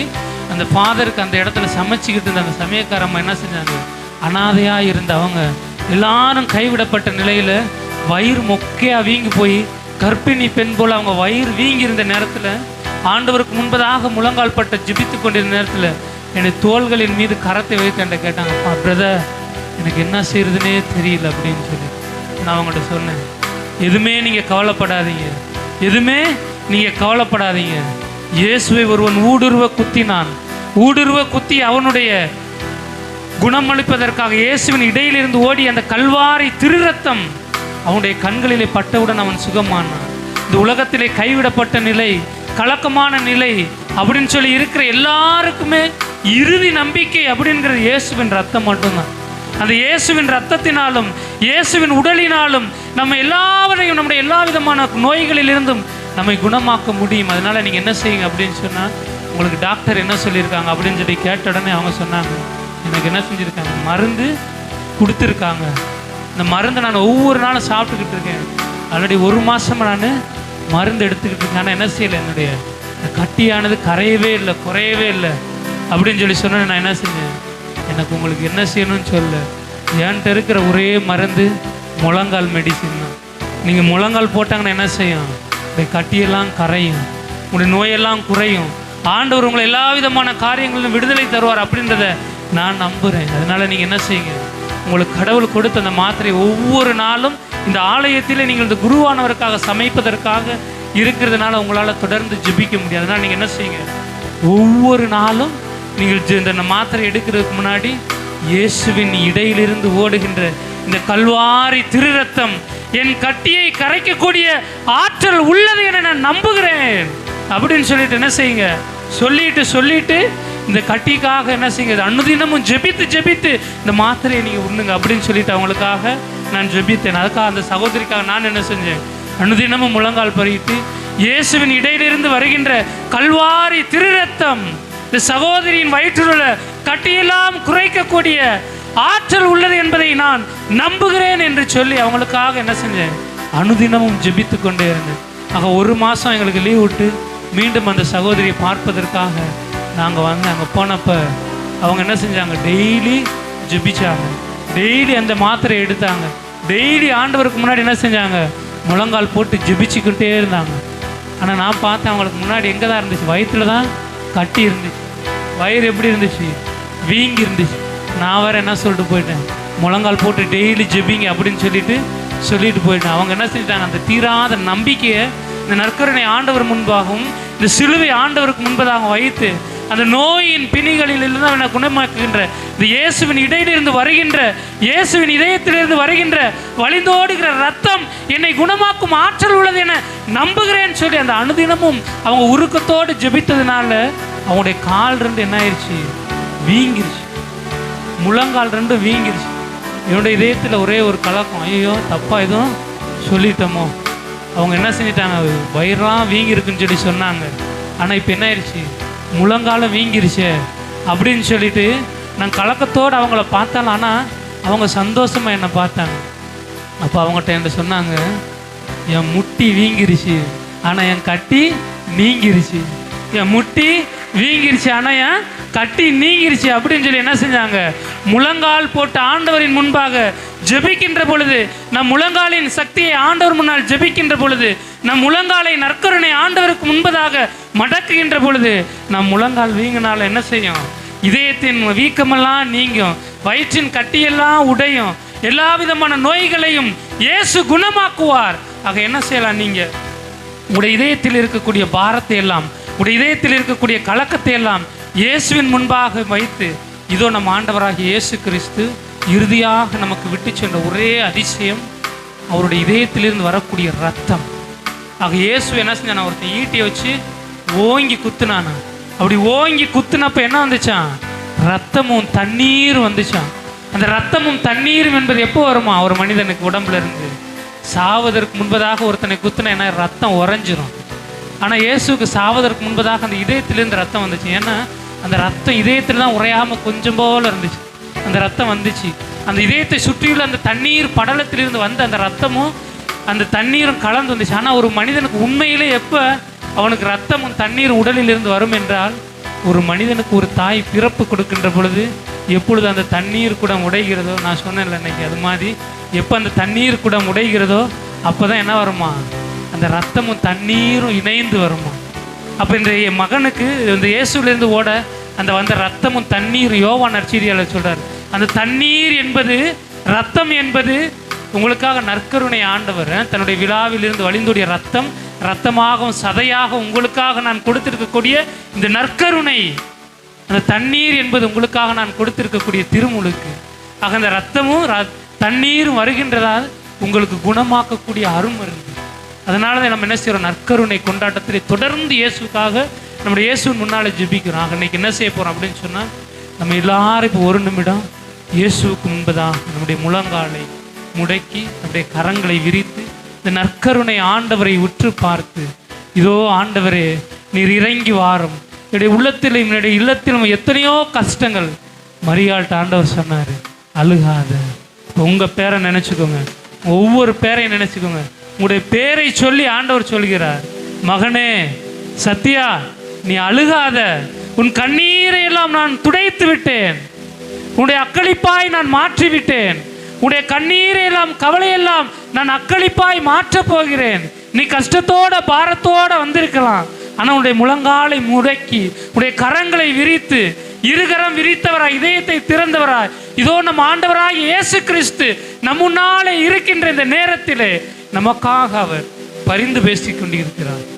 [SPEAKER 1] அந்த ஃபாதருக்கு அந்த இடத்துல சமைச்சிக்கிட்டு இருந்த அந்த சமயக்காரம்மா என்ன செஞ்சாங்க, அனாதையாக இருந்த அவங்க எல்லாரும் கைவிடப்பட்ட நிலையில் வயிறு மொக்கையாக வீங்கி போய் கர்ப்பிணி பெண் போல் அவங்க வயிறு வீங்கி இருந்த நேரத்தில் ஆண்டவருக்கு முன்பதாக முழங்கால் பட்ட ஜிபித்து கொண்டிருந்த நேரத்தில் என்னை தோள்களின் மீது கரத்தை வைத்து என்கிட்ட கேட்டாங்க, பிரதர் எனக்கு என்ன செய்யறதுனே தெரியல அப்படின்னு சொல்லி நான் அவங்கள்ட்ட சொன்னேன், எதுவுமே நீங்கள் கவலைப்படாதீங்க, எதுவுமே நீங்கள் கவலைப்படாதீங்க, இயேசுவை ஒருவன் ஊடுருவ குத்தினான், ஊடுருவ குத்தி அவனுடைய குணமளிப்பதற்காக இயேசுவின் இடையிலிருந்து ஓடி அந்த கல்வாரி திருரத்தம் அவனுடைய கண்களிலே பட்டவுடன் அவன் சுகமானான். இந்த உலகத்திலே கைவிடப்பட்ட நிலை, கலக்கமான நிலை அப்படின்னு சொல்லி இருக்கிற எல்லாருக்குமே இறுதி நம்பிக்கை அப்படிங்கிறது இயேசுவின் ரத்தம் மட்டும்தான். அந்த இயேசுவின் ரத்தத்தினாலும் இயேசுவின் உடலினாலும் நம்ம எல்லாவரையும் நம்முடைய எல்லா விதமான நோய்களிலிருந்தும் நம்மை குணமாக்க முடியும். அதனால நீங்கள் என்ன செய்யுங்க அப்படின்னு சொன்னால், உங்களுக்கு டாக்டர் என்ன சொல்லியிருக்காங்க அப்படின்னு சொல்லி கேட்ட உடனே அவங்க சொன்னாங்க, எனக்கு என்ன செஞ்சுருக்காங்க, மருந்து கொடுத்துருக்காங்க. இந்த மருந்து நான் ஒவ்வொரு நாளும் சாப்பிட்டுக்கிட்டு இருக்கேன். ஆல்ரெடி 1 மாதமாக நான் மருந்து எடுத்துக்கிட்டு இருக்கேன். ஆனால் என்ன செய்யலை, என்னுடைய கட்டியானது கரையவே இல்லை, குறையவே இல்லை அப்படின்னு சொல்லி சொன்னேன். நான் என்ன செஞ்சேன், எனக்கு உங்களுக்கு என்ன செய்யணும்னு சொல்ல, என்கிட்ட இருக்கிற ஒரே மருந்து முழங்கால் மெடிசின் தான். நீங்கள் முழங்கால் போட்டாங்கன்னா என்ன செய்யும், உடைய கட்டியெல்லாம் கரையும், உங்களுடைய நோயெல்லாம் குறையும். ஆண்டவர் உங்களை எல்லா விதமான காரியங்களிலும் விடுதலை தருவார் அப்படின்றத நான் நம்புகிறேன். அதனால் நீங்கள் என்ன செய்யுங்க, உங்களுக்கு கடவுள் கொடுத்த அந்த மாத்திரை ஒவ்வொரு நாளும் இந்த ஆலயத்தில் நீங்கள் இந்த குருவானவருக்காக சமைப்பதற்காக இருக்கிறதுனால உங்களால் தொடர்ந்து ஜெபிக்க முடியாது. அதனால் நீங்கள் என்ன செய்யுங்க, ஒவ்வொரு நாளும் நீங்கள் இந்த மாத்திரை எடுக்கிறதுக்கு முன்னாடி இயேசுவின் இடையிலிருந்து ஓடுகின்ற இந்த கல்வாரி திரு ரத்தம் என் கட்டியை கரைக்கக்கூடிய ஆற்றல் உள்ளது என நான் நம்புகிறேன் அப்படின்னு சொல்லிட்டு என்ன செய்யுங்க, சொல்லிட்டு இந்த கட்டிக்காக என்ன செய்யுங்க, அனுதினமும் ஜெபித்து இந்த மாத்திரையை நீங்கள் உண்ணுங்க அப்படின்னு சொல்லிட்டு அவங்களுக்காக நான் ஜெபித்தேன். அதுக்காக அந்த சகோதரிக்காக நான் என்ன செஞ்சேன், அனுதினமும் முழங்கால் பறித்து இயேசுவின் இடையிலிருந்து வருகின்ற கல்வாரி திரு ரத்தம் இந்த சகோதரியின் வயிற்றிலுள்ள கட்டியெல்லாம் குறைக்கக்கூடிய ஆற்றல் உள்ளது என்பதை நான் நம்புகிறேன் என்று சொல்லி அவங்களுக்காக என்ன செஞ்சேன், அனுதினமும் ஜெபித்து கொண்டே இருந்தேன். ஆக 1 மாதம் எங்களுக்கு லீவ் விட்டு மீண்டும் அந்த சகோதரியை பார்ப்பதற்காக நாங்கள் அங்கே போனப்போ அவங்க என்ன செஞ்சாங்க, டெய்லி ஜெபிச்சாங்க, டெய்லி அந்த மாத்திரை எடுத்தாங்க, டெய்லி ஆண்டவருக்கு முன்னாடி என்ன செஞ்சாங்க, முழங்கால் போட்டு ஜெபிச்சுக்கிட்டே இருந்தாங்க. ஆனால் நான் பார்த்தேன், அவங்களுக்கு முன்னாடி எங்கே தான் இருந்துச்சு, வயிற்றில் தான் கட்டி இருந்துச்சு. வயிறு எப்படி இருந்துச்சு, வீங்கி இருந்துச்சு. நான் வேறு என்ன சொல்லிட்டு போயிட்டேன், முழங்கால் போட்டு டெய்லி ஜெபிங்க அப்படின்னு சொல்லிட்டு போயிட்டேன். அவங்க என்ன செஞ்சிட்டாங்க, அந்த தீராத நம்பிக்கையை இந்த நற்கருணை ஆண்டவர் முன்பாகவும் இந்த சிலுவை ஆண்டவருக்கு முன்பதாக வைத்து அந்த நோயின் பிணிகளிலிருந்து அவனை குணமாக்குகின்ற இந்த இயேசுவின் இடையிலிருந்து வருகின்ற, இயேசுவின் இதயத்திலிருந்து வருகின்ற வழிந்தோடுகிற ரத்தம் என்னை குணமாக்கும் ஆற்றல் உள்ளது என நம்புகிறேன்னு சொல்லி அந்த அனுதினமும் அவங்க உருக்கத்தோடு ஜெபித்ததுனால அவங்களுடைய கால் 2 என்ன ஆயிடுச்சு, வீங்கிருச்சு. முழங்கால் 2 வீங்கிருச்சு. என்னுடைய இதயத்தில் ஒரே ஒரு கலக்கம், ஐயோ தப்பாக எதுவும் சொல்லிட்டோமோ. அவங்க என்ன செஞ்சிட்டாங்க, வயிறாம் வீங்கிருக்குன்னு சொல்லி சொன்னாங்க. ஆனால் இப்போ என்ன ஆயிடுச்சு, முழங்காலம் வீங்கிருச்சு அப்படின்னு சொல்லிட்டு நான் கலக்கத்தோடு அவங்கள பார்த்தாலும், ஆனால் அவங்க சந்தோஷமாக என்னை பார்த்தாங்க. அப்போ அவங்ககிட்ட என்ன சொன்னாங்க, என் முட்டி வீங்கிருச்சு ஆனால் என் கட்டி நீங்கிருச்சு, என் முட்டி வீங்கிருச்சு ஆனால் என் கட்டி நீங்கிருச்சு அப்படின்னு சொல்லி என்ன செஞ்சாங்க, முழங்கால் போட்டு ஆண்டவரின் முன்பாக ஜெபிக்கின்ற பொழுது, நம் முழங்காலின் சக்தியை ஆண்டவர் முன்னால் ஜெபிக்கின்ற பொழுது, நம் முழங்காலை நற்கருணை ஆண்டவருக்கு முன்பதாக மடக்குகின்ற பொழுது நம் முழங்கால் வீங்கினால என்ன செய்யும், இதயத்தின் வீக்கமெல்லாம் நீங்கும், வயிற்றின் கட்டியெல்லாம் உடையும், எல்லா விதமான நோய்களையும் இயேசு குணமாக்குவார். ஆக என்ன செய்யலாம், நீங்கள் உடைய இதயத்தில் இருக்கக்கூடிய பாரத்தை எல்லாம், உடைய இதயத்தில் இருக்கக்கூடிய கலக்கத்தை எல்லாம் இயேசுவின் முன்பாக வைத்து, இதோ நம் ஆண்டவராகிய இயேசு கிறிஸ்து இறுதியாக நமக்கு விட்டு சென்ற ஒரே அதிசயம் அவருடைய இதயத்திலிருந்து வரக்கூடிய ரத்தம். ஆக இயேசு என்ன செஞ்சான், ஒருத்தன் ஈட்டியை வச்சு ஓங்கி குத்துனானா, அப்படி ஓங்கி குத்துனப்ப என்ன வந்துச்சான், ரத்தமும் தண்ணீரும் வந்துச்சான். அந்த ரத்தமும் தண்ணீரும் என்பது எப்போ வருமா, ஒரு மனிதனுக்கு உடம்புல இருந்து சாவதற்கு முன்பதாக ஒருத்தனை குத்துனா என்ன, ரத்தம் உறைஞ்சிரும். ஆனால் இயேசுக்கு சாவதற்கு முன்பதாக அந்த இதயத்திலிருந்து ரத்தம் வந்துச்சு. ஏன்னா அந்த ரத்தம் இதயத்தில் தான் உறையாமல் கொஞ்சம் போல இருந்துச்சு, அந்த ரத்தம் வந்துச்சு. அந்த இதயத்தை சுற்றியுள்ள அந்த தண்ணீர் படலத்திலிருந்து வந்த அந்த ரத்தமும் அந்த தண்ணீரும் கலந்து வந்துச்சு. ஆனால் ஒரு மனிதனுக்கு உண்மையிலே எப்போ அவனுக்கு ரத்தமும் தண்ணீர் உடலிலிருந்து வரும் என்றால், ஒரு மனிதனுக்கு ஒரு தாய் பிறப்பு கொடுக்கின்ற பொழுது எப்பொழுது அந்த தண்ணீர் குடம் உடைகிறதோ, நான் சொன்னேன்ல இன்னைக்கு, அது மாதிரி எப்போ அந்த தண்ணீர் குடம் உடைகிறதோ அப்போ தான் என்ன வருமா, அந்த ரத்தமும் தண்ணீரும் இணைந்து வருமா. அப்போ இந்த மகனுக்கு இந்த இயேசுலேருந்து ஓட அந்த வந்த ரத்தமும் தண்ணீர், யோவான் நற்செய்தியாளர் சொல்கிறார், அந்த தண்ணீர் என்பது, ரத்தம் என்பது உங்களுக்காக நற்கருணை ஆண்டவர் தன்னுடைய விழாவிலிருந்து வழிந்தோடிய ரத்தம், ரத்தமாகவும் சதையாக உங்களுக்காக நான் கொடுத்திருக்கக்கூடிய இந்த நற்கருணை, அந்த தண்ணீர் என்பது உங்களுக்காக நான் கொடுத்திருக்கக்கூடிய திருமுழுக்கு. ஆக அந்த ரத்தமும் தண்ணீரும் வருகின்றதால் உங்களுக்கு குணமாக்கக்கூடிய அருமருந்து, அதனால தான் நம்ம என்ன செய்கிறோம், நற்கருணை கொண்டாட்டத்திலே தொடர்ந்து இயேசுக்காக நம்முடைய இயேசுவின் முன்னாலே ஜெபிக்கிறோம். அன்னைக்கு என்ன செய்ய போகிறோம் அப்படின்னு சொன்னால், நம்ம எல்லாரும் இப்போ ஒரு நிமிடம் இயேசுவுக்கு முன்பதாக நம்முடைய முழங்காலை முடக்கி நம்முடைய கரங்களை விரித்து இந்த நற்கருணை ஆண்டவரை உற்று பார்த்து, இதோ ஆண்டவரே நீர் இறங்கி வாரும், என்னுடைய உள்ளத்தில் என்னுடைய இல்லத்திலும் எத்தனையோ கஷ்டங்கள். மரியாள்கிட்ட ஆண்டவர் சொன்னார், அழுகாத. உங்கள் பேரை நினச்சிக்கோங்க, ஒவ்வொரு பேரையும் நினச்சிக்கோங்க. உங்களுடைய பேரை சொல்லி ஆண்டவர் சொல்கிறார், மகனே சத்யா நீ அழுகாத, உன் கண்ணீரை எல்லாம் நான் துடைத்து விட்டேன், உன்னுடைய அக்களிப்பாய் நான் மாற்றி விட்டேன், உன்னுடைய கண்ணீரை எல்லாம் கவலையெல்லாம் நான் அக்களிப்பாய் மாற்றப் போகிறேன். நீ கஷ்டத்தோட பாரத்தோட வந்திருக்கலாம், ஆனால் உன்னுடைய முழங்காலை முடக்கி உன்னுடைய கரங்களை விரித்து, இருகரம் விரித்தவராய் இதயத்தை திறந்தவராய் இதோ நம் ஆண்டவராய் இயேசு கிறிஸ்து நம் முன்னாலே இருக்கின்ற இந்த நேரத்திலே நமக்காக அவர் பரிந்து பேசிக் கொண்டிருக்கிறார்.